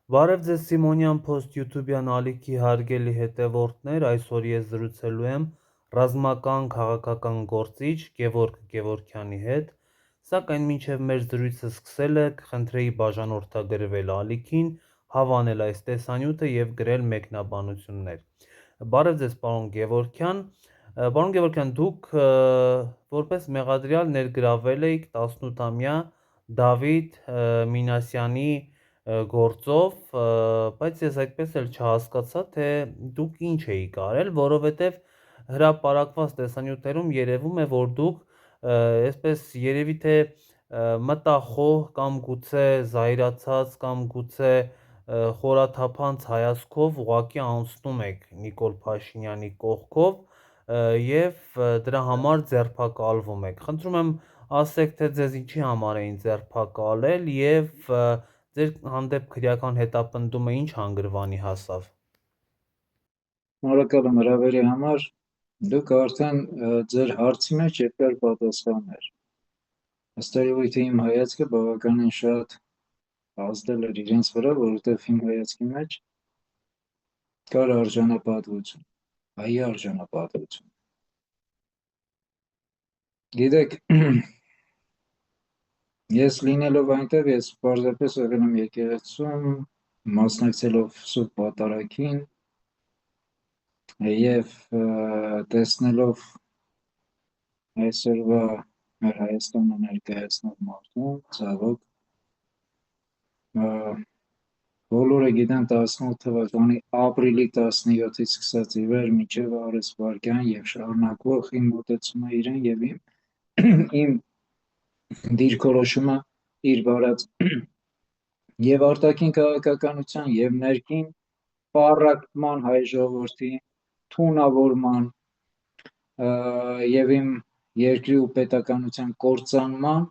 Բարև ձեզ Սիմոնյան Post YouTube-յան ալիքի հարգելի հետևորդներ, այսօր ես զրուցելու եմ ռազմական քաղաքական գործիչ Գևորգ Գևորգյանի հետ, սակայն մինչև մեր զրույցը սկսելը կխնդրեի բաժանորդագրվել ալիքին, հավանել այս տեսանյութը և գրել մեկնաբանություններ։ Բարև ձեզ պարոն Գևորգյան, պարոն Գևորգյան, դուք որպես մեղադրյալ ներգրավել եք 18-ամյա Դավիթ Մինասյանի գործով, բայց ես այդպես էլ չհասկացա, թե դուք ինչ էիք արել, որովհետև հրապարակված տեսանյութերում երևում է, որ դուք այսպես երևի թե մտախոհ կամ գուցե զայրացած կամ գուցե խորաթափանց հայացքով ուղղակի անցնում եք Նիկոլ Փաշինյանի կողքով և դրա համար ձերբակալվում եք։ Խնդրում եմ ասեք, թե ձեզ ինչի համար էին ձերբակալել և ձեր հանդեպ քրեական հետապնդումը ինչ հանգրվանի հասավ։ Շնորհակալ եմ հրավերի համար։ Դուք արդեն ձեր հարցի մեջ երկար պատասխաներ։ Ըստ երևույթի իմ հայացքը բավականին շատ ազդել էր իրենց վրա, որովհետև իմ հայացքի մեջ կար արժանապատվություն, հայի արժանապատվություն։ Գիտեք, ես լինելով այնտեղ, ես պարզապես եղել եմ եկեղեցում, մասնակցելով Սուրբ Պատարագին և տեսնելով այսօրվա մեր Հայաստանը ներկայացնող մարդուն, ցավոք, բոլորը գիտեն 18 թվականի ապրիլի 17-ից սկսած ի վեր մինչև առես վայրկյան և շարունակվող իմ մոտեցումը իրեն և իմ դիրքորոշումը իր վարած և արտաքին քաղաքականության և ներքին պառակտման հայ ժողովրդի թունավորման և իմ երկրի ու պետականության կործանման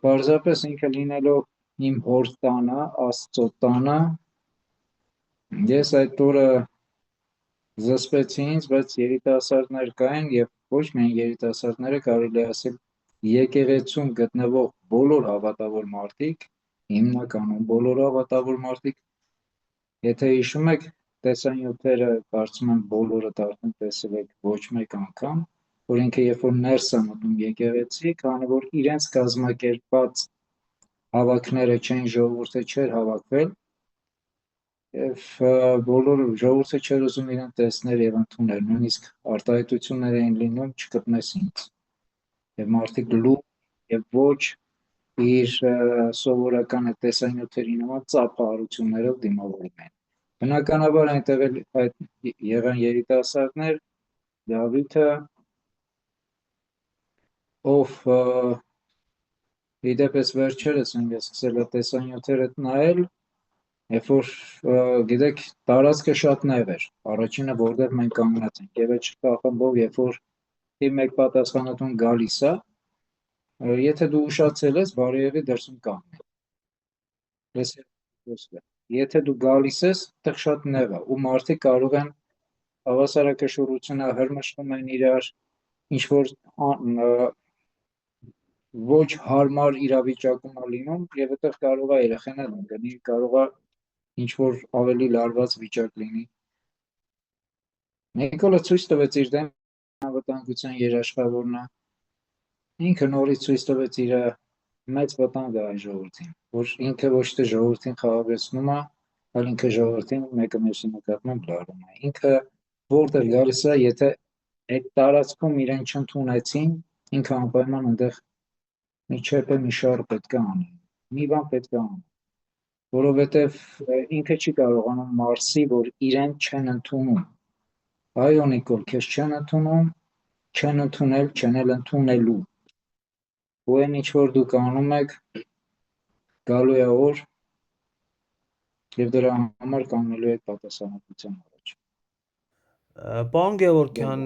պարզապես ինքը լինելով իմ հոր տանը, Աստծո տանը, ես այդ օրը զսպեցի ինձ, բայց երիտասարդներ կային և ոչ միայն երիտասարդները, կարելի է ասել եկեղեցում գտնվող բոլոր հավատավոր մարդիկ, հիմնականում բոլոր հավատավոր մարդիկ, եթե հիշում եք տեսանյութերը, կարծում եմ բոլորդ արդեն տեսել եք ոչ մեկ անգամ, որ ինքը երբ որ ներս է մտնում եկեղեցի, քանի որ իրենց կազմակերպված հավաքները չէին, ժողովուրդը չէր հավաքվել և բոլոր ժողովուրդը չէր ուզում իրեն տեսնել և ընդունել, նույնիսկ արտահայտություններ էին լինում չկպնես ինձ և մարդիկ լուռ և ոչ իր սովորական տեսանյութերի նման ծափահարություններով դիմավորում էին։ Բնականաբար այնտեղ եղան երիտասարդներ, Դավիթը, ով ի դեպ էս վերջերս եմ ես սկսել է տեսանյութերը նայել, երբ որ գիտեք տարածքը շատ նեղ էր, առաջինը որտեղ մենք կանգնած ենք և այդ շփախմբով երբ որ թիվ 1 պատասխանատուն գալիս է, եթե դու ուշացել ես, բարի դրսում կանգնես, եթե դու գալիս ես, այդտեղ շատ նեղ է ու մարդիկ կարող են հավասարակշռությունը հրմշտում են իրար, ինչ որ ոչ հարմար իրավիճակում է լինում և այդտեղ կարող է երեխաներ ընկնի, կարող է ինչ որ ավելի լարված վիճակ լինի։ Նիկոլը ցույց տվեց իր դեմ անվտանգության երաշխավորն է, ինքը նորից ցույց տվեց իր մեծ վտանգը այն ժողովրդին, որ ինքը ոչ թե ժողովրդին խաղաղեցնում է, այլ ինքը ժողովրդին մեկը մյուսի նկատմամբ լարում է։ Ինքը որտեղ գալիս է, եթե այդ տարածքում իրեն չընդունեցին, ինքը անպայման այնտեղ մի չեպ մի շառ պետք է անի, մի բան պետք է անի, որովհետև ինքը չի կարողանում մարսի, որ իրեն չեն ընդունում։ Այո Նիկոլ, քեզ չեն ընդունում, չեն ընդունել, չեն էլ ընդունելու։ Ու այն ինչ որ դուք անում եք, գալու է օր, և դրա համար կանգնելու եք պատասխանատվության առաջ։ Պարոն Գևորգյան,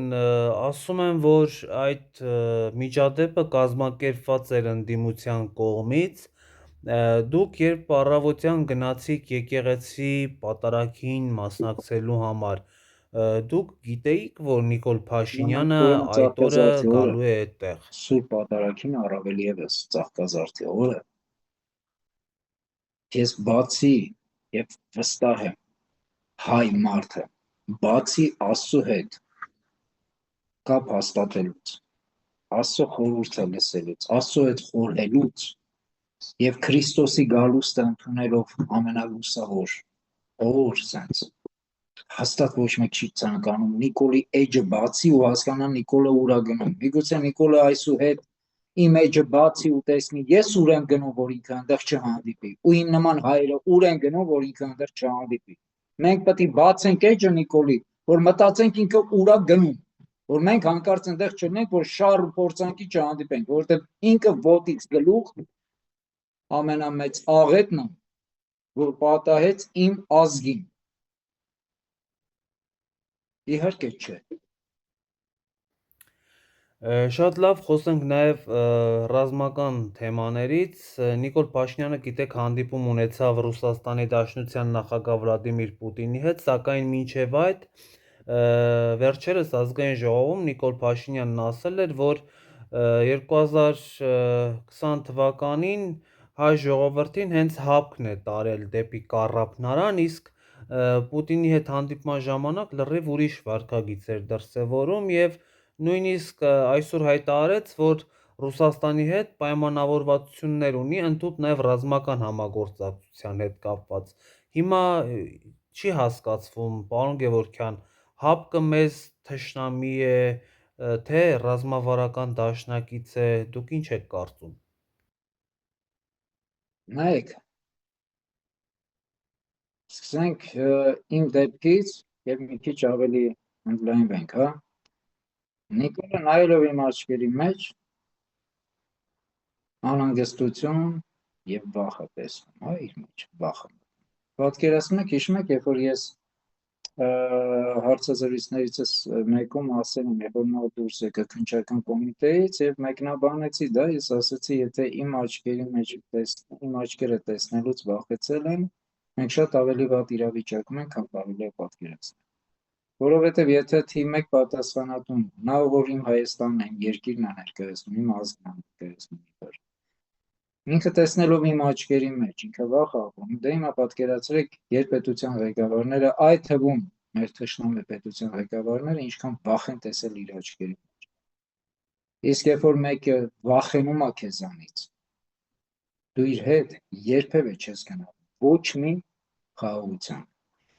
ասում են, որ այդ միջադեպը կազմակերպված էր ընդդիմության կողմից, դուք երբ առավոտյան գնացիք եկեղեցի պատարագին մասնակցելու համար, դուք գիտեիք, որ Նիկոլ Փաշինյանը այդ օրը գալու է այդտեղ։ Սուրբ Պատարագին առավել ևս Ծաղկազարդի օրը, Ես բացի եւ վստահ եմ հայ մարդը բացի Աստծո հետ կապ հաստատելուց, Աստծո խորհուրդը լսելուց, Աստծո հետ խորհելուց եւ Քրիստոսի գալուստը ընդունելով ամենալուսավոր օր sense հաստատ ոչ մեկ չի ցանկանում Նիկոլի էջը բացի ու հասկանա Նիկոլը ուր է գնում։ Միգուցե Նիկոլը այսուհետ իմ էջը բացի ու տեսնի ես ուր եմ գնում, որ ինքը այնտեղ չհանդիպի, ու իմ նման հայրը ուր են գնում, որ ինքը այնտեղ չհանդիպի։ Մենք պետք է բացենք էջը Նիկոլի, որ մտածենք ինքը ուր է գնում, որ մենք հանկարծ այնտեղ չլինենք, որ շար ու փորձանքի չհանդիպենք, որովհետև ինքը ոտից գլուխ ամենամեծ աղետն է, որ պատահեց իմ ազգին։ Իհարկե չէ։ Շատ լավ, խոսենք նաև ռազմական թեմաներից։ Նիկոլ Փաշինյանը, գիտեք, հանդիպում ունեցավ Ռուսաստանի Դաշնության նախագահ Վլադիմիր Պուտինի հետ, սակայն մինչև այդ վերջերս ազգային ժողովում Նիկոլ Փաշինյանն ասել էր, որ 2020 թվականին հայ ժողովրդին հենց հապկն է տարել դեպի կառափնարան, իսկ Պուտինի հետ հանդիպման ժամանակ լրիվ ուրիշ վարքագիծ էր դրսևորում եւ նույնիսկ այսօր հայտարարեց, որ Ռուսաստանի հետ պայմանավորվածություններ ունի, ընդհանուր նաև ռազմական համագործակցության հետ կապված։ Հիմա չի հասկացվում, պարոն Գևորգյան, հապկը մեզ թշնամի է, թե ռազմավարական դաշնակից է, դուք ինչ եք կարծում։ Նայեք, սկսենք իմ դեպքից եւ մի քիչ ավելի ընդլայնվենք, հա։ Նիկոլը նայելով իմ աչքերի մեջ անհանգստություն եւ վախ է տեսնում, հա, իր մեջ վախը։ Պատկերացնում եք, հիշում եք, երբ որ ես հարցազրույցներիցս մեկում ասել եմ, երբ որ նա դուրս եկա քննչական կոմիտեից եւ մեկնաբանեցի դա, ես ասացի, եթե իմ աչքերի մեջ իմ աչքերը տեսնելուց վախեցել են, մենք շատ ավելի վատ իրավիճակում ենք, քան կարելի է պատկերացնել։ Որովհետև եթե թիվ 1 պատասխանատուն, նա որ իմ Հայաստանն են, երկիրն է ներկայացնում, իմ ազգն է ներկայացնում, ինքը տեսնելով իմ աչքերի մեջ, ինքը վախ ապրում, դե հիմա պատկերացրեք, երբ պետության ղեկավարները, այդ թվում մեր թշնամի պետության ղեկավարները ինչքան վախ են տեսել իր աչքերի մեջ։ Իսկ երբ որ մեկը վախենում է քեզանից, դու իր հետ երբևէ չես գնալ ոչ մի խաղաղության։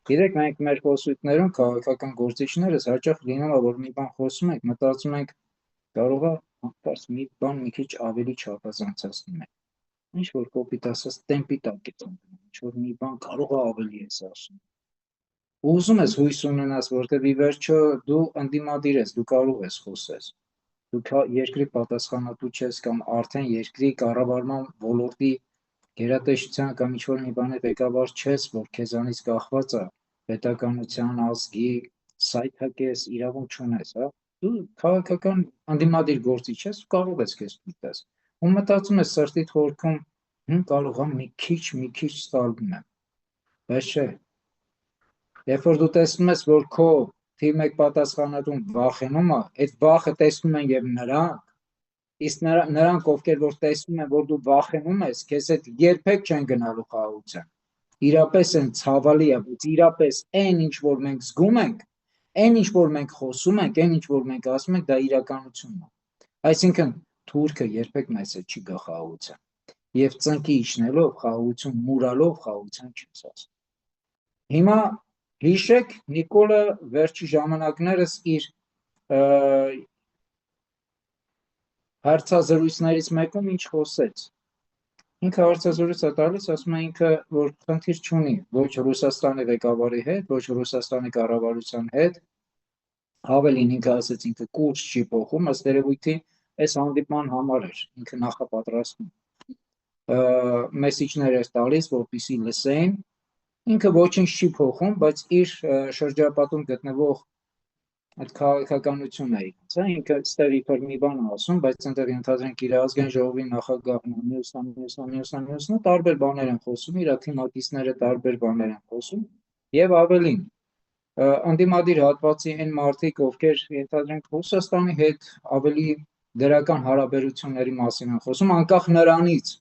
Գիտեք, մենք մեր խոսույթներում քաղաքական գործիչներս հաճախ լինում է, որ մի բան խոսում ենք, մտածում ենք, կարող է հանկարծ մի բան մի քիչ ավելի չափազանցացնում ենք։ Ինչ որ կոպիտ ասած տեմպի տակ է ծնվում, ինչ որ մի բան կարող է ավելի ես ասում։ Ուզում ես հույս ունենաս, որտեղ ի վերջո դու ընդդիմադիր ես, դու կարող ես խոսես։ Դու երկրի պատասխանատու ես կամ արդեն երկրի կառավարման ոլորտի գերատեսչության կամ ինչ որ մի բանի ղեկավար չես, որ քեզանից կախված է պետականության, ազգի, սայթակես, իրավունք չունես, հա։ Դու քաղաքական ընդդիմադիր գործիչ ես, կարող ես քեզ դիտես։ Ու մտածում ես սրտիդ խորքում, կարող եմ մի քիչ ստալվում եմ։ Բայց չէ։ Երբ որ դու տեսնում ես, որ քո թիվ 1 պատասխանատուն վախենում է, այդ վախը տեսնում են եւ նրանք, իսկ նրանք ովքեր որ տեսնում են, որ դու վախենում ես, քեզ հետ երբեք չեն գնալու խաղաղության։ Իրապես են ցավալի է, բայց իրապես այն ինչ որ մենք զգում ենք, այն ինչ որ մենք խոսում ենք, այն ինչ որ մենք ասում ենք, դա իրականությունն է։ Այսինքն թուրքը երբեք մեզ հետ չի գա խաղաղության։ Եվ ծնկի իջնելով խաղաղություն մուրալով խաղաղության չես ասում։ Հիմա հիշեք Նիկոլը վերջի ժամանակներս իր հարցազրույցներից մեկում ինչ խոսեց։ Ինքը հարցազրույց է տալիս, ասում է ինքը, որ խնդիր չունի ոչ Ռուսաստանի ղեկավարի հետ, ոչ Ռուսաստանի կառավարության հետ, ավելին ինքը ասեց, ինքը կուրս չի փոխում, ըստ երևույթի այս հանդիպման համար էր, ինքը նախապատրաստում մեսիջներ էր տալիս, որպեսզի լսեին, ինքը ոչինչ չի փոխում, բայց իր շրջապատում գտնվող այդ քաղաքականությունն է իրենց, հա, ինքը ստեղ իբր մի բան է ասում, բայց այնտեղ ընդհանրենք իր ազգային ժողովի նախագահն, մյուսն տարբեր բաներ են խոսում, իր թիմակիցները տարբեր բաներ են խոսում, եւ ավելին ընդդիմադիր հատվածի այն մարդիկ, ովքեր ընդհանրենք Ռուսաստանի հետ ավելի դրական հարաբերությունների մասին են խոսում, անկախ նրանից,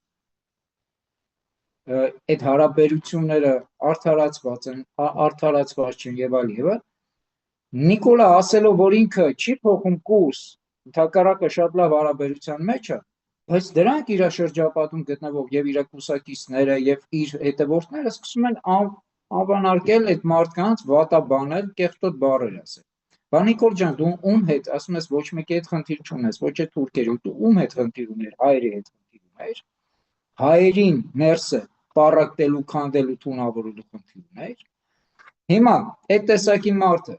այդ հարաբերությունները արդարացված են, արդարացված չեն եւ այլ եւ այլ։ Նիկոլը ասելով, որ ինքը չի փոխում կուրս, ընդհակառակը շատ լավ հարաբերության մեջ է, բայց դրանք իր շրջապատում գտնվող եւ իր կուսակիցները եւ իր հետևորդները սկսում են անվանարկել այդ մարդկանց, վատաբանել, կեղտոտ բառեր ասել։ Բա Նիկոլ ջան, դու ում հետ, ասում ես ոչ մեկի հետ խնդիր չունես, ոչ է թուրքերի, դու ում հետ խնդիր ուներ, հայերի հետ խնդիր ուներ, հայերին ներսը պառակտելու, քանդելու, թունավորելու խնդիր ուներ։ Հիմա այդ տեսակի մարդը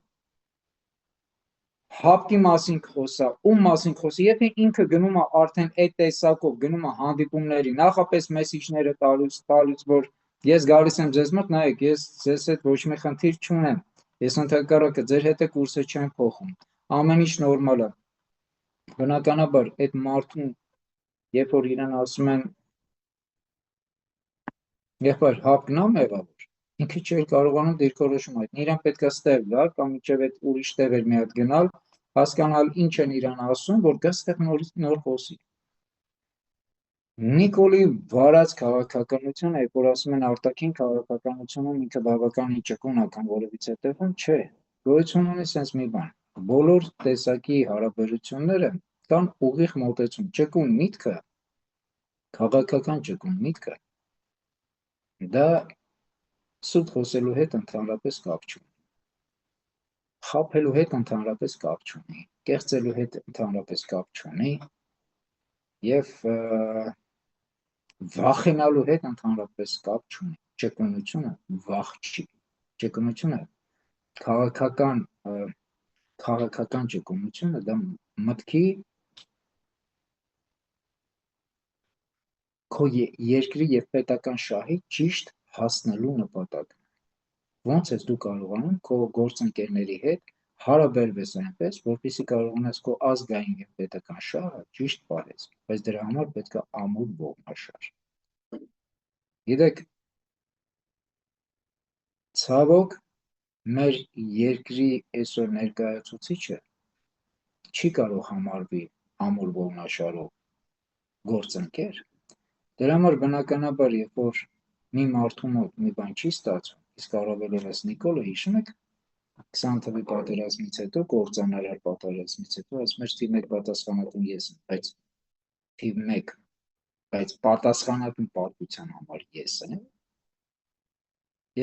հապկի մասին խոսա, ում մասին խոսի, եթե ինքը գնում է արդեն այդ տեսակով, գնում է հանդիպումների, նախապես մեսիջները տալուց, որ ես գալիս եմ ձեզ մոտ, նայեք, ես ձեզ հետ ոչ մի խնդիր չունեմ, ես ընդհակառակը ձեր հետ է կուրսը չեմ փոխում, ամեն ինչ նորմալ է։ Բնականաբար այդ մարդուն, երբ որ իրան ասում են եղբայր հապկն ա մեղավոր, ինքը չէր կարողանում դիրքորոշում այդ, իրան պետք է ստեղ գալ կամ մինչև այդ ուրիշ տեղեր մի հատ գնալ, հասկանալ ինչ են իրան ասում, որ գա ստեղ նոր խոսի։ Նիկոլի վարած քաղաքականությունը, երբ որ ասում են արտաքին քաղաքականությունում ինքը բավականին ճկուն է կամ որևիցե տեղում, չէ, գոյություն ունի sense մի բան, բոլոր տեսակի հարաբերությունները կան ուղիղ մոտեցում, ճկուն միտքը, քաղաքական ճկուն միտքը, դա սուտ խոսելու հետ ընդհանրապես կապ չունի, խաբելու հետ ընդհանրապես կապ չունի, կեղծելու հետ ընդհանրապես կապ չունի եւ վախենալու հետ ընդհանրապես կապ չունի, ճկունությունը վախ չի, ճկունությունը քաղաքական ճկունությունը դա մտքի քո երկրի եւ պետական շահի ճիշտ հասնելու նպատակն է։ Ոնց ես դու կարողանում քո գործընկերների հետ հարաբերվես այնպես, որպեսզի կարողանաս քո ազգային եւ պետական շահը ճիշտ պահես, բայց դրա համար պետք է ամուր ողնաշար։ Գիտեք, ցավոք մեր երկրի այսօր ներկայացուցիչը չի կարող համարվի ամուր ողնաշարով գործընկեր, դրա համար բնականաբար, երբ որ մի մարդու մոտ մի բան չի ստացվում, իսկ առավելևս Նիկոլը, հիշում եք, 20 թվականի պատերազմից հետո, կործանարար պատերազմից հետո, ասում էր թիվ 1 պատասխանատուն ես եմ, բայց թիվ 1, բայց պատասխանատուն պատմության համար ես եմ։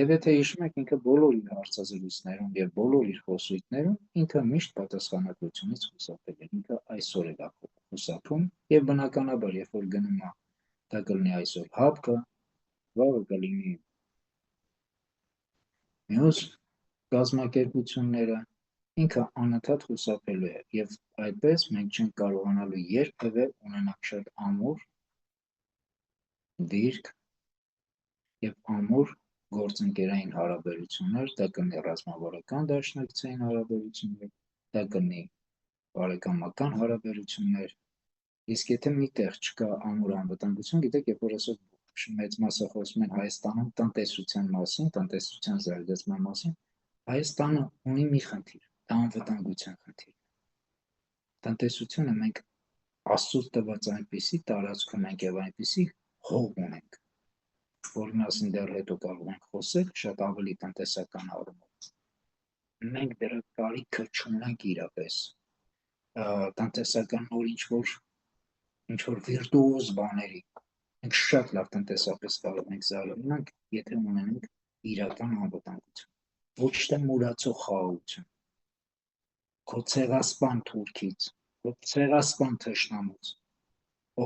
Եվ եթե հիշում եք, ինքը բոլոր իր հարցազրույցներում եւ բոլոր իր խոսույթներում ինքը միշտ պատասխանատվությունից խուսափել է, ինքը այսօր է խուսափում եւ բնականաբար, երբ որ գնում է դա կլինի այսօր հապկը, վաղը կլինի մյուս կազմակերպությունները, ինքը անընդհատ խուսափելու է եւ այդպես մենք չենք կարողանալու երբևէ ունենալ շատ ամուր դիրք եւ ամուր գործընկերային հարաբերություններ, դա կլինի ռազմավարական դաշնակցային հարաբերություններ, դա կլինի բարեկամական հարաբերություններ, իսկ եթե միտեղ չկա ամուր անվտանգություն, գիտեք, երբ որ այսօր մեծ մասը խոսում են Հայաստանում տնտեսության մասին, տնտեսության զարգացման մասին, Հայաստանը ունի մի խնդիր, դա անվտանգության խնդիր։ Տնտեսությունը մենք Աստծուց տված այնպիսի տարածքում ենք եւ այնպիսի հող ունենք, որի մասին դեռ հետո կարող ենք խոսել շատ ավելի տնտեսական առումով։ Մենք դեռ կարիքը չունենք իրապես տնտեսական նոր ինչ-որ վիրտուոզ բաների։ Մենք շատ լավ տնտեսապես կարող ենք զարգանալ, եթե ունենանք իրական անվտանգություն, ոչ թե մուրացող խաղաղություն, քո ցեղասպան թուրքից, քո ցեղասպան թշնամուց,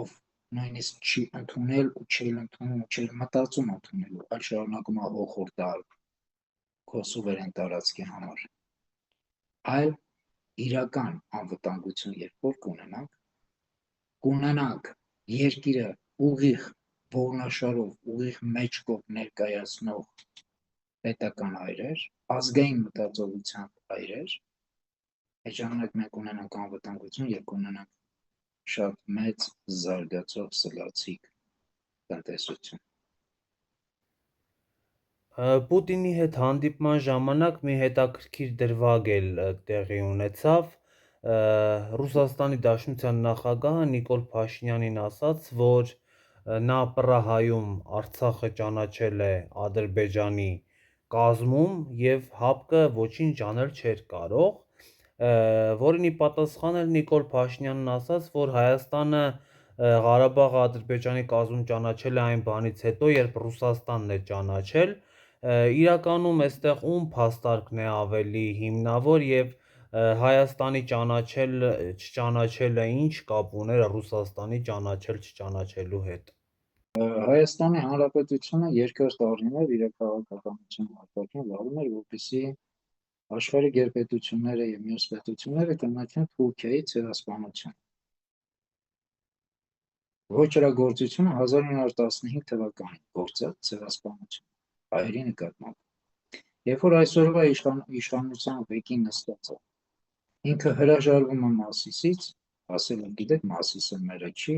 ով նույնիսկ չի ընդունել ու չի ընդունում ու չի մտածում ընդունելու, այլ շարունակում է հոխորտալ քո սուվերեն տարածքի համար, այլ իրական անվտանգություն երբ որ կունենանք երկիրը ուղիղ ողնաշարով, ուղիղ մեջքով ներկայացնող պետական այրեր, ազգային մտածողությամբ այրեր, այդ ժամանակ մենք ունենանք անվտանգություն եւ կունենանք շատ մեծ զարգացող սլացիկ տնտեսություն։ Պուտինի հետ հանդիպման ժամանակ մի հետաքրքիր դրվագ էլ տեղի ունեցավ։ Ռուսաստանի Դաշնության նախագահը Նիկոլ Փաշինյանին ասաց, որ նա Պրահայում Արցախը ճանաչել է Ադրբեջանի կազմում եւ ՀԱՊԿ-ը ոչինչ անել չէր կարող, որին ի պատասխան էլ Նիկոլ Փաշինյանն ասաց, որ Հայաստանը Ղարաբաղը Ադրբեջանի կազմում ճանաչել է այն բանից հետո, երբ Ռուսաստանն է ճանաչել, իրականում այստեղ ում փաստարկն է ավելի հիմնավոր եւ Հայաստանի չճանաչելը ինչ կապ ուներ Ռուսաստանի չճանաչելու հետ։ Հայաստանի Հանրապետությունը երկրորդ տարիներ իր քաղաքականության արտաքին վարում էր, որպեսզի աշխարհի գերպետությունները եւ մյուս պետությունները ճանաչեն Թուրքիայի ցեղասպանությունը։ Ոչրագործությունը 1915 թվականին գործած ցեղասպանություն հայերի նկատմամբ։ Երբ որ այսօրվա իշխանության ղեկին նստած է, ինքը հրաժարվում է Մասիսից, ասել եմ, գիտեք, Մասիսը մերը չի,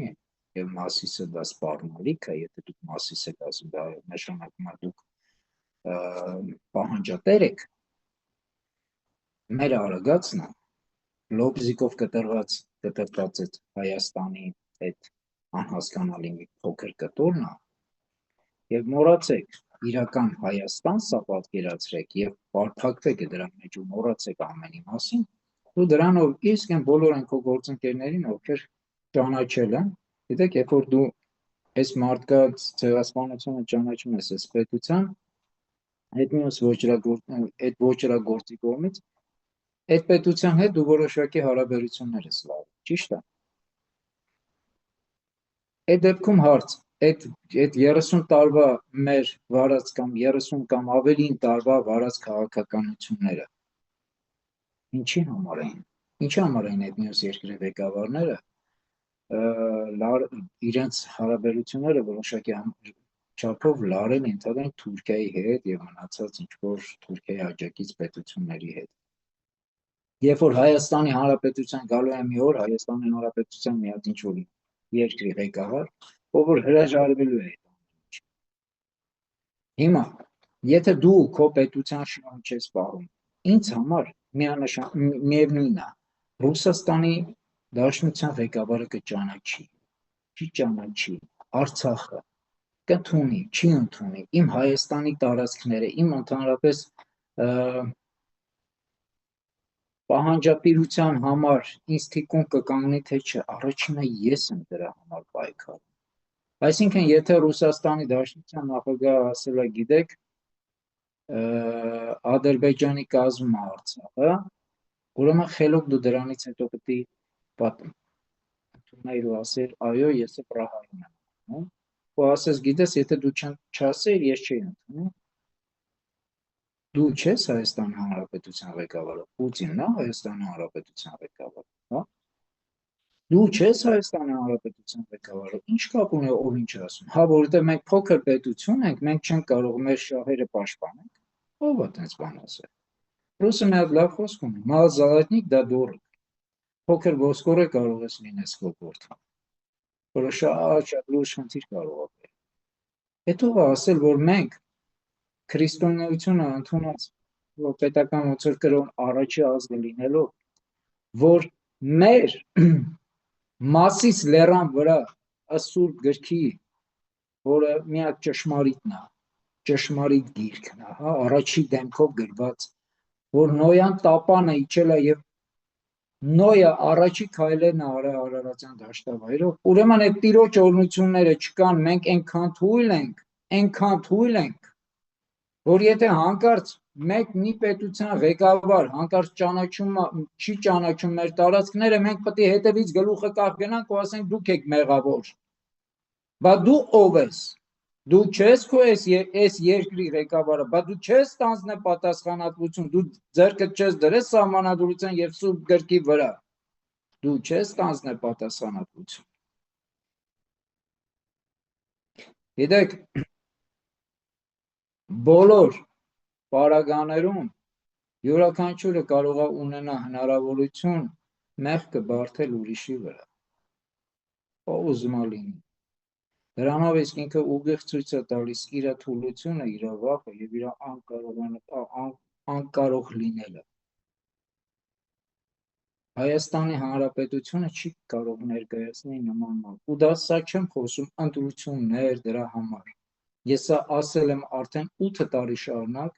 եւ Մասիսը դա սպառնալիք է, եթե դուք Մասիս եք ասում, դա նշանակում է դուք պահանջատեր եք, մեր արագածն է, Լոբզիկով կտրտած այդ Հայաստանի այդ անհասկանալի մի փոքր կտորն է, եւ մոռացեք, իրական Հայաստան սա պատկերացրեք եւ բարփակվեք դրա մեջ ու մոռացեք ամենի մասին, ու դրանով իսկ են բոլոր այն քո գործընկերներին, ովքեր ճանաչել են, գիտեք, երբ որ դու այս մարդկանց ցեղասպանությունը ճանաչում ես այս պետության, այդ մյուս ոչրագործի կողմից, այդ պետության հետ դու որոշակի հարաբերություններ ես լավ, ճիշտ է։ Այդ դեպքում հարց, այդ 30 տարվա մեր վարած կամ 30 կամ ավելին տարվա վարած քաղաքականությունները ինչի համար էին այդ մյուս երկրի ղեկավարները իրենց հարաբերությունները որոշակի չափով լարել ընդհանրեն Թուրքիայի հետ եւ մնացած ինչ-որ Թուրքիայի աջակից պետությունների հետ։ Երբ որ Հայաստանի Հանրապետության գալու է մի օր, Հայաստանի Հանրապետության մի հատ ինչ-որ երկրի ղեկավար, ով որ հրաժարվելու է այդ։ Հիմա, եթե դու քո պետության շնորհիվ չես պահում, ինձ համար միևնույնն է, Ռուսաստանի Դաշնության ղեկավարը կճանաչի, չի ճանաչի, Արցախը կընդունի, չի ընդունի, իմ Հայաստանի տարածքները, իմ ընդհանրապես պահանջատիրության համար ինձ թիկուն կկանգնի, թե չէ, առաջինը ես եմ դրա համար պայքարում։ Այսինքն, եթե Ռուսաստանի Դաշնության նախագահը ասել է, գիտեք, Ադրբեջանի կազմում է Արցախը, ուրեմն խելոք դու դրանից հետո պետք է ընդունեիր ու ասել, այո, ես Պրահայում եմ, ու ասես, գիտես, եթե դու չասեիր, ես չէի ընդունում։ Դու չես Հայաստանի Հանրապետության ղեկավարը, Պուտինն է Հայաստանի Հանրապետության ղեկավարը, հա։ Դու չես Հայաստանի Հանրապետության ղեկավարը, ինչ կապ ունի ով ինչ ասում։ Հա, որովհետև մենք փոքր պետություն ենք, մենք չենք կարող մեր շահերը պաշտպանել։ Ո՞վ է այդպես բան ասել։ Ռուսը մի հատ լավ խոսք ունի, մալ զալատնիկ դա դորը։ Փոքր ոսկորը կարող ես լինես կոկորտը։ Որը շատ լուրջ խնդիր կարող է։ Հետո ասել, որ մենք քրիստոնեությունը ընդունած պետական ոնց որ կրոն առաջի ազգը լինելով, որ մեր Մասիս լեռան վրա Սուրբ գրքի, որը միակ ճշմարիտն է, ճշմարիտ գիրքն է, հա, առաջի դեմքով գրված, որ Նոյան տապանը իջել է եւ Նոյը առաջի քայլերն է արել Արարատյան դաշտավայրով, ուրեմն այդ տիրոջ օրհնությունները չկան, մենք այնքան թույլ ենք, որ եթե հանկարծ մի պետության ղեկավար հանկարծ չի ճանաչում մեր տարածքները, մենք պետք է հետևից գլուխը կախ գնանք ու ասենք դուք եք մեղավոր։ Բա դու ով ես։ Դու չես քո այս երկրի ղեկավարը, բա դու չես ստանձնել պատասխանատվություն, դու ձեռքդ չես դրես սահմանադրության եւ Սուրբ գրքի վրա։ Դու չես ստանձնել պատասխանատվություն։ Գիտեք, բոլոր պարագաներում յուրաքանչյուրը կարող է ունենա հնարավորություն մեղքը բարթել ուրիշի վրա։ Ով ուզում է լինի։ Դրանով իսկ ինքը ուղիղ ցույց է տալիս իր թուլությունը, իր վախը եւ իր անկարող լինելը։ Հայաստանի Հանրապետությունը չի կարող ներկայացնել նման բան։ Ու դա սա չեմ խոսում ընտրություններ դրա համար։ Ես սա ասել եմ արդեն 8 տարի շարունակ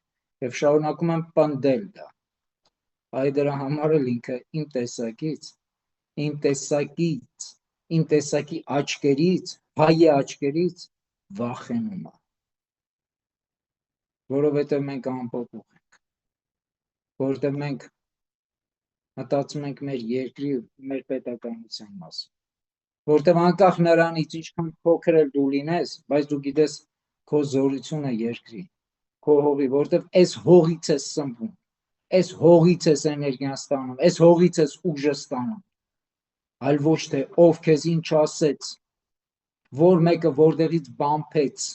եւ շարունակում եմ պնդել դա։ Այ դրա համար էլ ինքը իմ տեսակի աչքերից, հայի աչքերից վախենում է, որովհետեւ մենք անփոփոխ ենք, որովհետեւ մենք մտածում ենք մեր երկրի, մեր պետականության մասին, որովհետեւ անկախ նրանից ինչքան փոքր էլ դու լինես, բայց դու գիտես քո զորությունը երկրի, քո հողի, որովհետեւ այս հողից ես սնվում, այս հողից ես էներգիան ստանում, այս հողից ես ուժը ստանում, այլ ոչ թե ով քեզ ինչ ասեց, որ մեկը որտեղից բամփեց,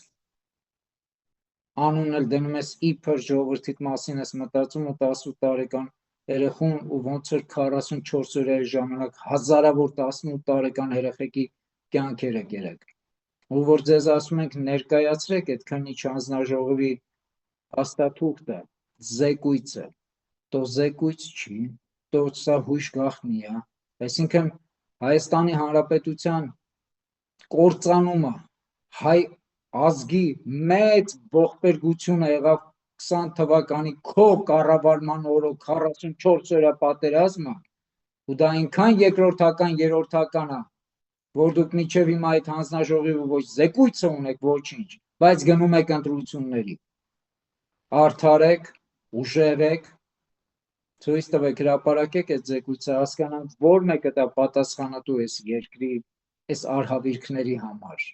անուն էլ դնում ես իբր ժողովրդիդ մասին ես մտածում ու 18 տարեկան երեխուն ու ոնց որ 44 օրերի ժամանակ հազարավոր 18 տարեկան երեխեքի կյանքերը կերեք, ու որ ձեզ ասում ենք ներկայացրեք այդ քննիչ հանձնաժողովի հաստատուղթը, զեկույցը, то զեկույց չի, то սա հույժ գաղտնի է, այսինքն Հայաստանի Հանրապետության կործանումը, հայ ազգի մեծ ողբերգությունը եղավ 20 թվականի քո կառավարման օրոք 44 օրյա պատերազմը, ու դա այնքան երկրորդական, երրորդական է, որ դուք մինչև հիմա այդ հանձնաժողովի ոչ զեկույցը ունեք, ոչինչ, բայց գնում եք ընտրությունների, արդար եք, ուժեղ եք, ցույց տվեք, հրապարակեք այդ զեկույցը, հասկանանք, որ մեկը դա պատասխանատու է երկրի այս արհավիրքների համար։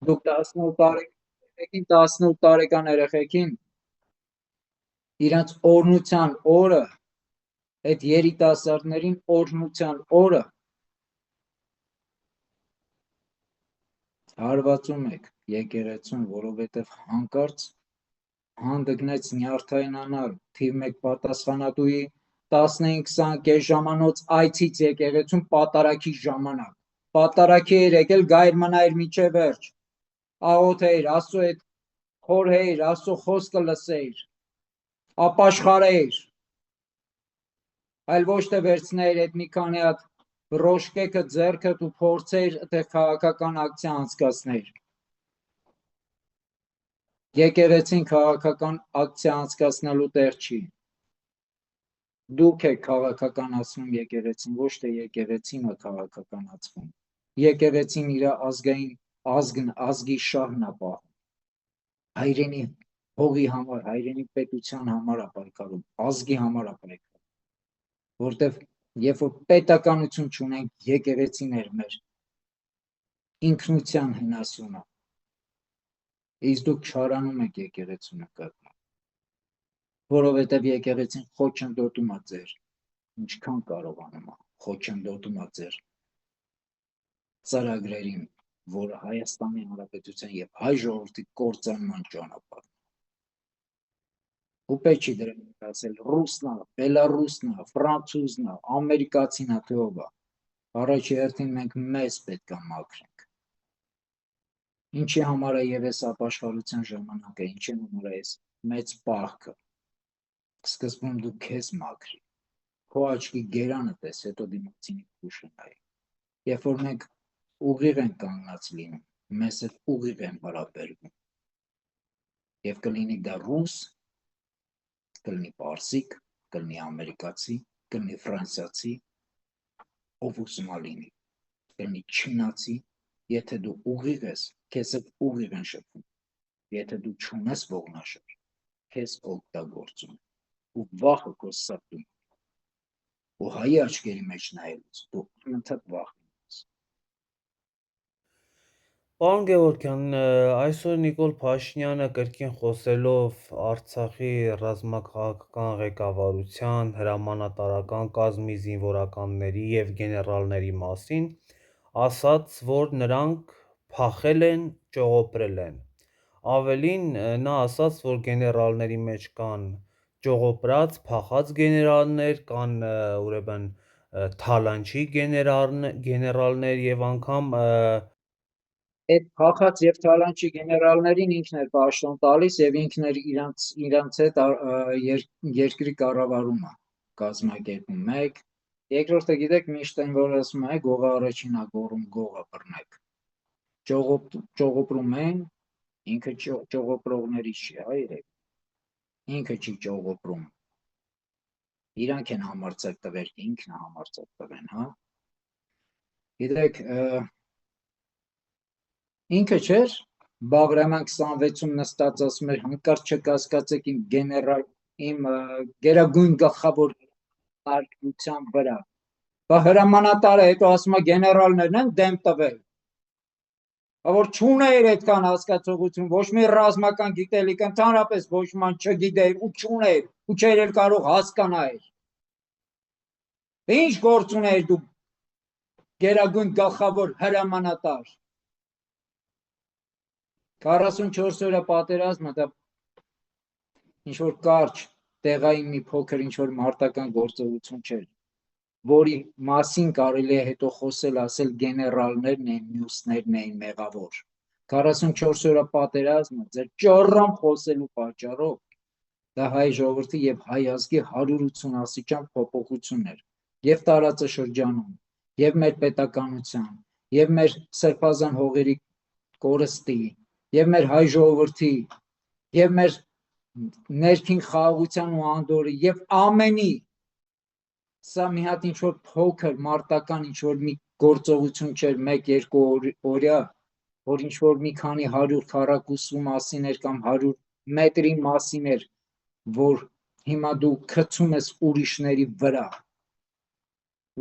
Դուք 18 տարեկան երեխեքին իրանց օրհնության օրը, այդ երիտասարդներին օրհնության օրը հարվածում եք եկեղեցուն, որովհետև հանկարծ հանդգնեց նյարդայնանալ թիվ 1 պատասխանատուի 15-20 կես ժամանոց այցից եկեղեցուն պատարագի ժամանակ, պատարագի էր եկել գայր մնայր միջև վերջ, աղոթեիր, Աստծո հետ խորհեիր, Աստծո խոսքը լսեիր, ապաշխարեիր, այլ ոչ թե վերցնեիր այդ մի քանի հատ ռոշկեքը ձեռքդ ու փորձեիր այդտեղ քաղաքական ակցիա անցկացնել։ Եկեղեցին քաղաքական ակցիա անցկացնելու տեղ չի։ Դուք եք քաղաքականացնում եկեղեցին, ոչ թե եկեղեցին է քաղաքականացվում։ Եկեղեցին իր ազգի շահն է պահում։ Հայրենի հողի համար, հայրենի պետության համար է պայքարում, ազգի համար է պայքարում։ Որտեվ երբ որ պետականություն չունենք, եկեղեցին էր մեր ինքնության հնասյունը։ Իսկ դուք չարանում եք եկեղեցու նկատմամբ, որովհետև եկեղեցին խոչընդոտում է ձեր, ինչքան կարողանում է, խոչընդոտում է ձեր ծրագրերին, որը Հայաստանի Հանրապետության եւ հայ ժողովրդի կործանման ճանապարհն է։ Ու պետք չի դրանից ասել ռուսն է, բելարուսն է, ֆրանցուզն է, ամերիկացին է, թե ով է։ Առաջի հերթին մենք մեզ պետք է մաքրենք։ Ինչի համար է եւ այս ապաշխարության ժամանակը, ինչի համար է այս մեծ պահքը։ Սկզբում դու քեզ մաքրի, քո աչքի գերանը տես, հետո դիմացինի քուշը նայի։ Երբ որ մենք ուղիղ ենք կանգնած լինում, մեզ հետ ուղիղ են հարաբերվում։ Եվ կլինի դա ռուս, կլինի պարսիկ, կլինի ամերիկացի, կլինի ֆրանսիացի, ով ուզում է լինի, կլինի չինացի, եթե դու ուղիղ ես, քեզ հետ ուղիղ են շփվում, եթե դու չունես ողնաշար, քեզ օգտագործում ու վախը քո սրտում, ու հայի աչքերի մեջ նայելուց դու անընդհատ վախենում ես։ Պարոն Գևորգյան, այսօր Նիկոլ Փաշինյանը կրկին խոսելով Արցախի ռազմաքաղաքական ղեկավարության, հրամանատարական կազմի զինվորականների և գեներալների մասին ասաց, որ նրանք փախել են, ճողոպրել են։ Ավելին, նա ասաց, որ գեներալների մեջ կան ճողոպրած, փախած գեներալներ, կան ուրեմն թալանչի գեներալներ և անգամ Այդ փախած եւ թալանչի գեներալներին ինքն էր պաշտոն տալիս եւ ինքն էր իրանց հետ երկրի կառավարումը կազմակերպում։ Մեկ, երկրորդը գիտեք միշտ են որ ասում է գողը առաջինա գոռում գողը բռնեք։ Ճողոպրում են, ինքը ճողոպրողների չի, հայրիկ։ Ինքը չի ճողոպրում։ Իրանք են համարձակ տվել, ինքն է համարձակ տվեն, հա։ Գիտեք, ինքը չէր Բաղրամյան 26-ում նստած ասում էր հանկարծ չկասկածեք իմ գեներալ, իմ գերագույն գլխավոր արկության վրա։ Բա հրամանատարը հետո ասում է գեներալներն են դեմ տվել։ Որ չուներ այդքան հասկացողություն, ոչ մի ռազմական գիտելիք, ընդհանրապես ոչ ման չգիտեր ու չուներ, ու չէր էլ կարող հասկանալ։ Ինչ գործ ուներ դու գերագույն գլխավոր հրամանատար։ 44 օրյա պատերազմը դա ինչ որ կարճ տեղային մի փոքր ինչ որ մարտական գործողություն չէր, որի մասին կարելի է հետո խոսել, ասել գեներալներն են, մյուսներն էին մեղավոր։ 44 օրյա պատերազմը ձեր ճոռամ խոսելու պատճառով դա հայ ժողովրդի եւ հայ ազգի 180 աստիճան փոփոխություն էր եւ տարածաշրջանում, եւ մեր պետականության, եւ մեր սրբազան հողերի կորստի, եւ մեր հայ ժողովրդի, եւ մեր ներքին խաղաղության ու անդորրի եւ ամենի սա մի հատ ինչ որ փոքր մարտական ինչ որ մի գործողություն չէր 1-2 օրյա, որ ինչ որ մի քանի 100 քառակուսու մասին էր կամ 100 մետրի մասին էր, որ հիմա դու գցում ես ուրիշների վրա։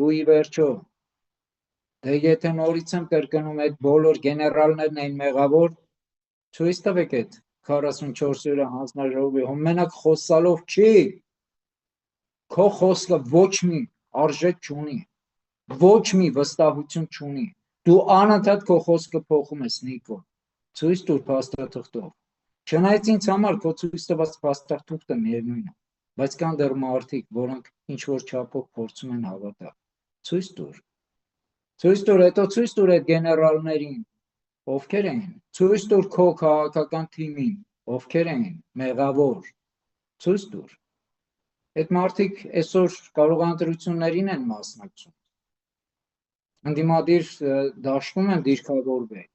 Ու ի վերջո դե եթե նորից եմ կրկնում այդ բոլոր գեներալներն էին մեղավոր, ցույց տվեք այդ 44 օրյա հանձնաժողովի, մենակ խոսալով չի, քո խոսքը ոչ մի արժեք չունի, ոչ մի վստահություն չունի, դու անընդհատ քո խոսքը փոխում ես, Նիկոլ, ցույց տուր փաստաթղթով, չնայած ինձ համար քո ցույց տված փաստաթուղթը միևնույն է, բայց կան դեռ մարդիկ, որոնք ինչ որ չափով փորձում են հավատալ, ցույց տուր, հետո ցույց տուր այդ գեներալներին, ովքեր են, ցույց տուր քո քաղաքական թիմին, ովքեր են մեղավոր, ցույց տուր։ Այդ մարդիկ այսօր կարողանտրություններին են մասնակցում։ Ընդդիմադիր դաշտում են դիրքավորվել,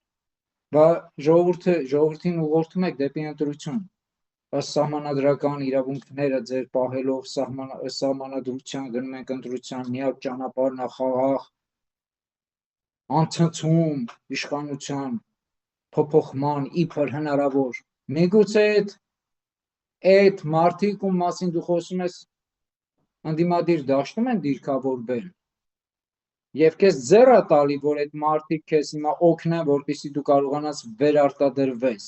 բա ժողովրդին ուղղորդում եք դեպի ընտրություն, ըստ սահմանադրական իրավունքները ձեր պահելով սահմանադրության գնում ենք ընտրության, միակ ճանապարհն է խաղաղ անցնցում իշխանության փոփոխման իբր հնարավոր։ Միգուցե այդ մարդիկ ում մասին դու խոսում ես ընդդիմադիր դաշտում են դիրքավորվել եւ քեզ ձեռը տալի, որ այդ մարդիկ քեզ հիմա օգնեն, որպեսզի դու կարողանաս վերարտադրվես,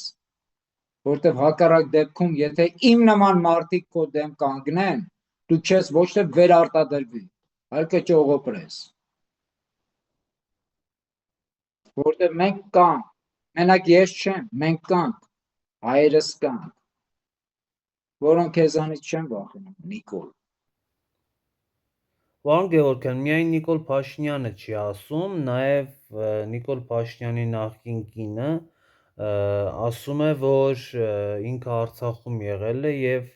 որտեվ հակառակ դեպքում, եթե իմ նման մարդիկ քո դեմ կանգնեն, դու չես ոչ թե վերարտադրվի, այլ կճողոպրես, որտեվ մենք կանք, մենակ ես չեմ, մենք կանք, հայերս կանք, որոնք քեզանից չեն վախենում, Նիկոլ։ Պարոն Գևորգյան, միայն Նիկոլ Փաշինյանը չի ասում, նաև Նիկոլ Փաշինյանի նախկին կինը ասում է, որ ինքը Արցախում եղել է եւ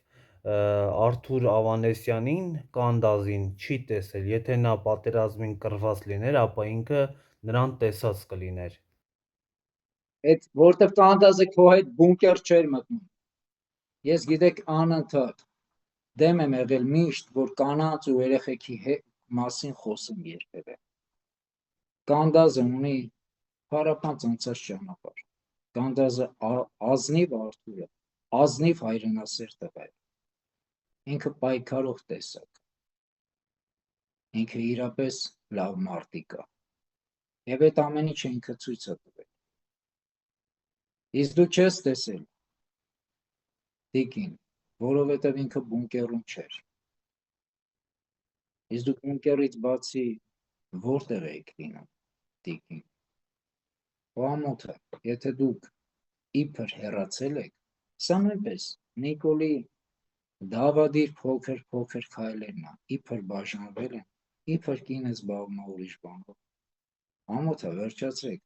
Արթուր Ավանեսյանին Կանդազին չի տեսել, եթե նա պատերազմին կռված լիներ, ապա ինքը նրան տեսած կլիներ։ Այդ որտեվ Կանդազը քո հետ բունկեր չէր մտնում։ Ես գիտեք անընդհատ դեմ եմ եղել միշտ, որ կանանց ու երեխեքի մասին խոսում երբևէ։ Կանդազը ունի փառապանծ անցած ճանապարհ։ Կանդազը ազնիվ Արթուրը, ազնիվ հայրենասեր տղա է։ Ինքը պայքարող տեսակ։ Ինքը իրապես լավ մարտիկ է։ Եվ այդ ամեն ինչը ինքը ցույց է տվել։ Իսկ դու չես տեսել Տիկին, որովհետև ինքը բունկերում չէր։ Իսկ դուք բունկերից բացի որտեղ եք լինում, Տիկին։ Ամոթը, եթե դուք իբր հեռացել եք, սա նույնպես Նիկոլի դավադիր փոքր քայլերն է, իբր բաժանվել են, իբր կինը զբաղվում է ուրիշ բանով։ Ամոթը, վերջացրեք։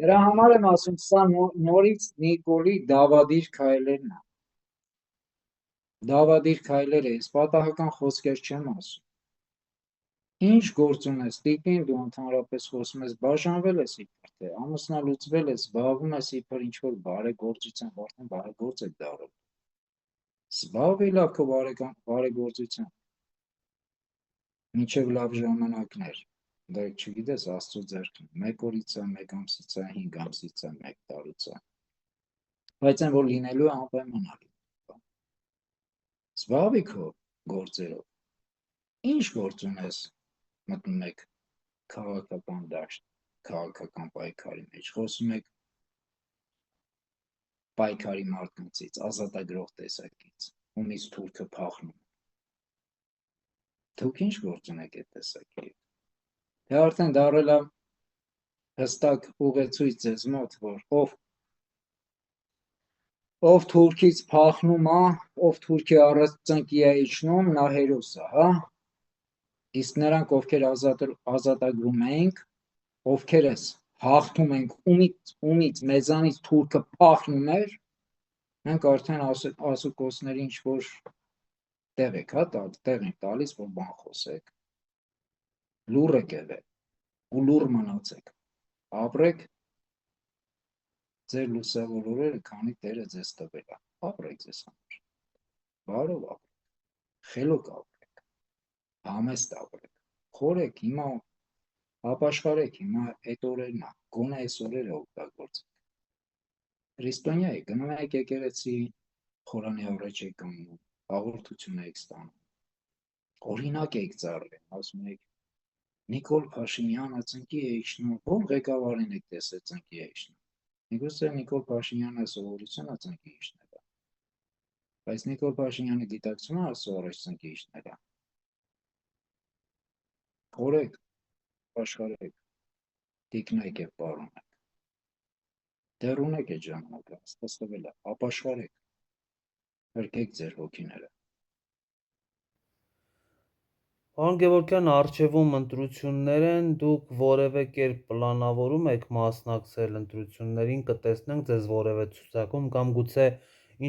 Դրա համար եմ ասում, սա նորից Նիկոլի դավադիր քայլերն է։ Դավադիր քայլեր է, ես պատահական խոսքեր չեմ ասում։ Ինչ գործ ունես, տիկին, դու ընդհանրապես խոսում ես, բաժանվել ես իբր թե, ամուսնալուծվել ես, զբաղվում ես իբր ինչ-որ բարեգործությամբ, արդեն բարեգործ եք դառել։ Զբաղվի լավ քո բարեգործությամբ, մինչև լավ ժամանակներ, դա չգիտես, Աստծո ձեռքին, 1 օրից է, 1 ամսից է, 5 ամսից է, 1 տարուց է, բայց այն որ լինելու է անպայման է։ Զբաղվի քո գործերով, ինչ գործ ունես, մտնում եք քաղաքական դաշտ, քաղաքական պայքարի մեջ, խոսում եք պայքարի մարդկանցից, ազատագրող տեսակից, ումից թուրքը փախնում։ Դուք ինչ գործ ունեք այդ տեսակի։ Դա արդեն դառել է հստակ ուղեցույց ձեզ մոտ, որ ով թուրքից փախնում է, ով թուրքի առածանքի է իջնում, նա հերոս է, հա։ Իսկ նրանք, ովքեր ազատագրում ենք, ովքեր ես հաղթում ենք, ումից մեզանից թուրքը փախնում էր, մենք արդեն ասուկոսների ինչ-որ տեղ եք, հա, տեղ ենք տալիս, որ բան խոսեք, լուռ եք եղել, ու լուռ մնացեք, ապրեք ձեր լուսավոր օրերը, քանի Տերը ձեզ տվել է, ապրեք ձեզ համար, բարով ապրեք, խելոք ապրեք, համեստ ապրեք, խորեք, հիմա ապաշխարեք, հիմա այդ օրերն է, գոնե այս օրերը օգտագործեք։ Քրիստոնյա եք, գնում եք եկեղեցի, խորանի առաջ եք կանգնում, հաղորդություն եք ստանում, օրինակ եք ծառայում, ասում եք Նիկոլ Փաշինյանը ծնկի է իջնում, ով ղեկավարին եք տեսել ծնկի է իջնում։ Միգուցե Նիկոլ Փաշինյանը սովորություն է ծնկի իջնելը, բայց Նիկոլ Փաշինյանը գիտակցում է Աստծո առաջ ծնկի իջնելը։ Խորեք, ապաշխարեք, տիկնեք եւ պարոնեք։ Դեռ ունեք այդ ժամանակը, Աստված տվել է, ապաշխարեք, հրկեք ձեր հոգիները։ Պարոն Գևորգյան, առջևում ընտրություններ են, դուք որևէ կերպ պլանավորում եք մասնակցել ընտրություններին, կտեսնենք ձեզ որևէ ցուցակում կամ գուցե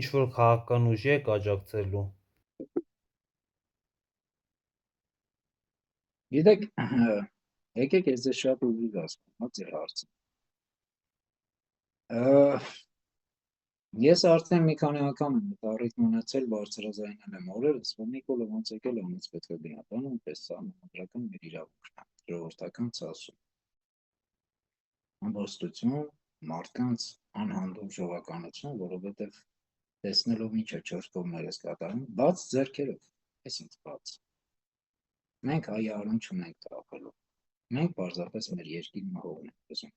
ինչ-որ քաղաքական ուժի եք աջակցելու։ Գիտեք, եկեք ես ձեզ շատ ուղիղ ասեմ, հա, ձեր հարցը։ Ես արդեն մի քանի անգամ եմ այդ առիթն ունեցել բարձրաձայնել եմ օրերս, որ Նիկոլը ոնց եկել է, ոնց պետք է գնա, դա նույնպես համադրական մեր իրավունքն է, ժողովրդական ցասում։ Ամբողջություն, մարդկանց անհանդում ժողովականություն, որովհետև տեսնելով ինչ է չորս կողմերս կատարում, բաց ձեռքերով, այսինքն բաց։ Մենք հայ արուն չունենք թափելու, մենք պարզապես մեր երկիր մահողն ենք ուզում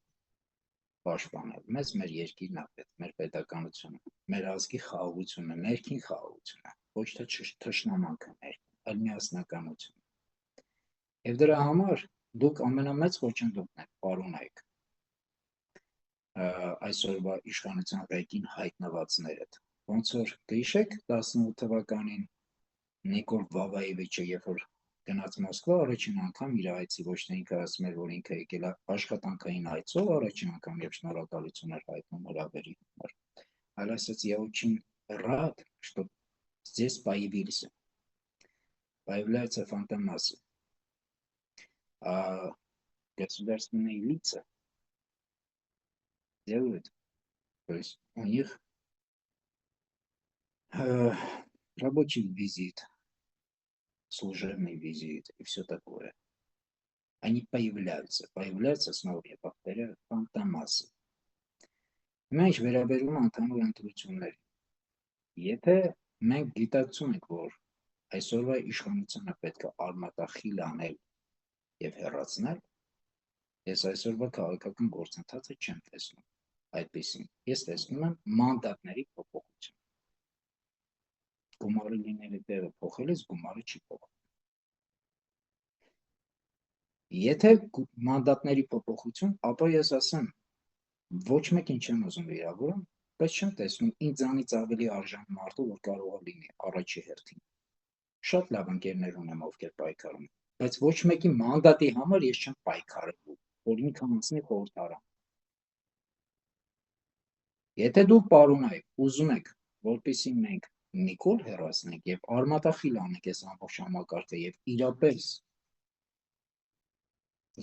պաշտպանել, մեզ մեր երկիրն է պետք, մեր պետականությունը, մեր ազգի խաղաղությունը, ներքին խաղաղությունը, ոչ թե թշնամանքը ներքին, այլ միասնականությունը։ Եվ դրա համար դուք ամենամեծ խոչընդոտն եք պարունակեք այսօրվա իշխանության ղեկին հայտնվածները։ Ոնց որ կհիշեք 18 թվականին Նիկոլ Վավայևիչը, երբ որ գնաց Մոսկվա, առաջին անգամ իր այցի ոչ թե ինքը ասում էր, որ ինքը եկել է աշխատանքային այցով, առաջին անգամ եւ շնորհակալություն էր հայտնում հրավերի համար, այլ ասաց я очень рад, что здесь появился, появляются фантомасы, а государственные лица делают, то есть у них рабочий визит, служебный визит и все такое. Они появляются снова, я повторяю, фантомасы. Մենք վերաբերում ընդհանուր ընտրությունների։ Եթե մենք գիտակցում ենք, որ այսօրվա իշխանությունը պետք է արմատախիլ անել եւ հեռացնել, ես այսօրվա քաղաքական գործընթացը չեմ տեսնում այդպեսին։ Ես տեսնում եմ մանդատների փոփոխություն։ Գումարի լինելու տեղը փոխելիս գումարը չի փոխվում։ Եթե մանդատների փոփոխություն, ապա ես ասեմ, ոչ մեկին չեմ ուզում վիրավորում, բայց չեմ տեսնում ինձանից ավելի արժան մարդու, որ կարող է լինի առաջի հերթին։ Շատ լավ ընկերներ ունեմ, ովքեր պայքարում են, բայց ոչ մեկի մանդատի համար ես չեմ պայքարելու, որ ինքը անցնի խորհրդարան։ Եթե դուք պարոնայք ուզում եք, որպեսզի մենք Նիկոլ հեռացնենք եւ արմատախիլ անենք այս ամբողջ համակարգը եւ իրապես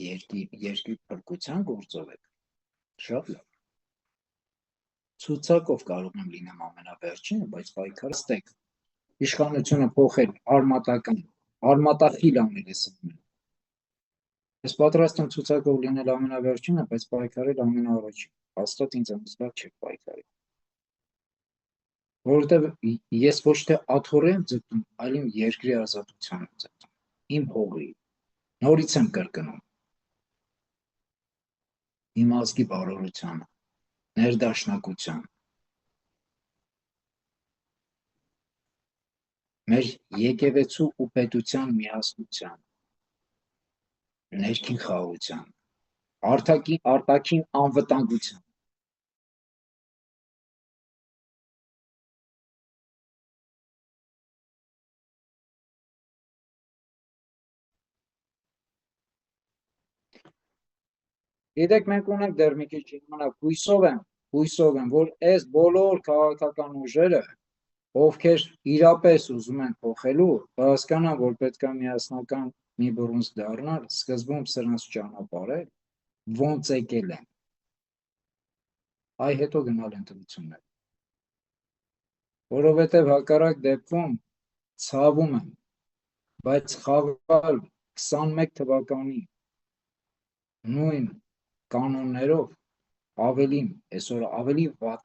երկրի փրկության գործով եք, շատ լավ։ Ցուցակով կարող եմ լինեմ ամենավերջինը, բայց պայքարը ստեք իշխանությունը փոխել արմատախիլ անել այս ամենը։ Ես պատրաստ եմ ցուցակով լինել ամենավերջինը, բայց պայքարել ամենաառաջին։ Հաստատ ինձ ամուսնալ չեք պայքարի։ Որովհետև ես ոչ թե աթոռի եմ ձգտում, այլ իմ երկրի ազատության եմ ձգտում, իմ հողի, նորից եմ կրկնում, իմ ազգի բարօրությանը, ներդաշնակության, մեր եկեղեցու ու պետության միասնության, ներքին խաղաղության, արտաքին անվտանգության։ Գիտեք, մենք ունենք դեռ մի քիչ ժամանակ, հույսով եմ, որ այս բոլոր քաղաքական ուժերը, ովքեր իրապես ուզում են փոխելու, հասկանան, որ պետք է միասնական մի բռունց դառնալ, սկզբում սրանց ճանապարհել, ոնց եկել են, այ հետո գնալ ընտրություններ։ Որովհետև հակառակ դեպքում ցավում եմ, բայց խաղալ 21 թվականի նույն կանոններով այսօր ավելի վատ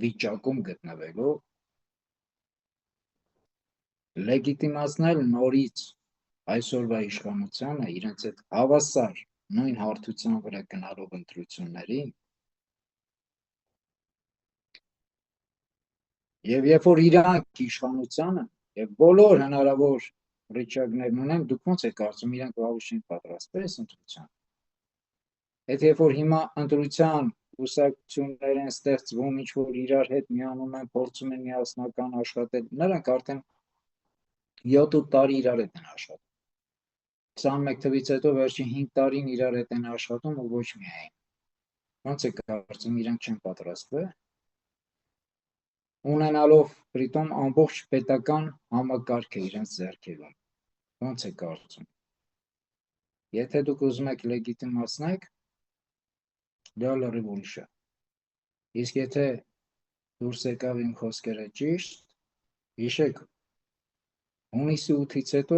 վիճակում գտնվելով, լեգիտիմացնել նորից այսօրվա իշխանությանը իրենց այդ հավասար նույն հարթության վրա գնալով ընտրություններին, եւ երբ որ իրանք իշխանությանը եւ բոլոր հնարավոր ռիճակներն ունեն, դուք ո՞նց եք կարծում իրանք վաղուց չեն պատրաստվել այս ընտրության։ Այդ երբ որ հիմա ընտրության կուսակցություններ են ստեղծվում, ինչ որ իրար հետ միանում են, փորձում են միասնական աշխատել, նրանք արդեն 7-8 տարի իրար հետ են աշխատում։ 21 թվից հետո վերջին 5 տարին իրար հետ են աշխատում ու ոչ միայն։ Ոնց եք կարծում իրանք չեն պատրաստվել։ Ունենալով պրիտոմ ամբողջ պետական համակարգը իրենց ձեռքերում։ Ոնց եք կարծում։ Եթե դուք ուզում եք լեգիտիմացնեք, դա լրիվ ուրիշ է։ Իսկ եթե դուրս եկավ իմ խոսքերը ճիշտ, հիշեք, հունիսի 8-ից հետո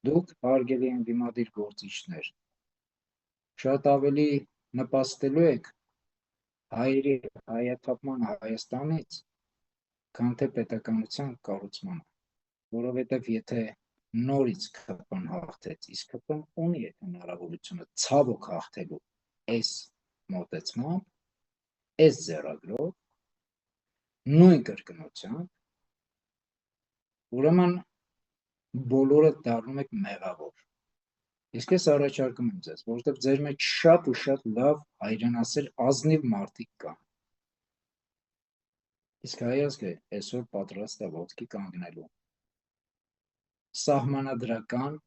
դուք հարգելի ընդդիմադիր գործիչներ, շատ ավելի նպաստելու եք հայերի հայաթափման Հայաստանից, քան թե պետականության կառուցմանը, որովհետև եթե նորից ԿՊ-ն հաղթեց, իսկ ԿՊ-ն ունի այդ հնարավորությունը ցավոք հաղթելու այս մոտեցմամբ, այս ձեռագրով, նույն կրկնությամբ, ուրեմն բոլորը դառնում եք մեղավոր։ Իսկ ես առաջարկում եմ ձեզ, որովհետև ձեր մեջ շատ ու շատ լավ հայրենասեր ազնիվ մարդիկ կան։ Իսկ հայ ազգը այսօր պատրաստ է ոտքի կանգնելու։ Սահմանադրական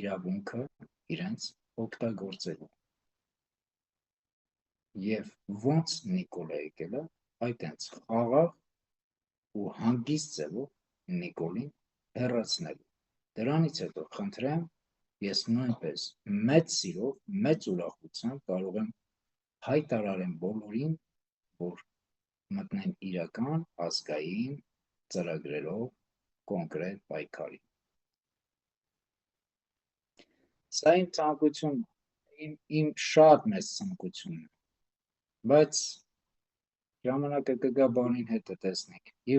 իրավունքը իրենց օգտագործելու։ Եվ ոնց Նիկոլ է եկել, այդ հենց խաղաղ ու հանգիստ ձևով Նիկոլին հեռացնելու։ Դրանից հետո խնդրեմ, ես նույնպես մեծ սիրով, մեծ ուրախությամբ կարող եմ հայտարարեմ բոլորին, որ մտնեն իրական ազգային ծրագրերով կոնկրետ պայքարի։ Սա իմ ցանկությունն է, իմ շատ մեծ ցանկությունն է, բայց ժամանակը կգա բանին հետը տեսնենք։ Ի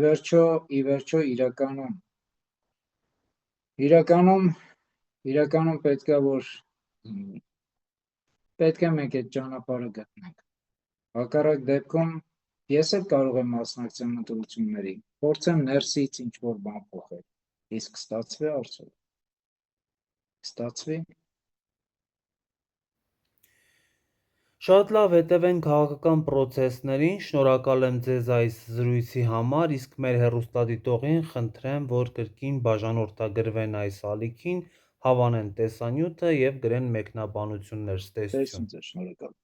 վերջո իրականում պետք է մենք այդ ճանապարհը գտնենք։ Հակառակ դեպքում ես էլ կարող եմ մասնակցեմ ընտրությունների, փորձեմ ներսից ինչ-որ բան փոխել, իսկ կստացվի արդյոք։ Կստացվի։ Շատ լավ, հետևենք քաղաքական պրոցեսներին, շնորհակալ եմ ձեզ այս զրույցի համար, իսկ մեր հեռուստադիտողին խնդրեմ, որ կրկին բաժանորդագրվեն այս ալիքին, հավանեն տեսանյութը և գրեն մեկնաբանություններ, Տեսնձեր, շնորհակալ։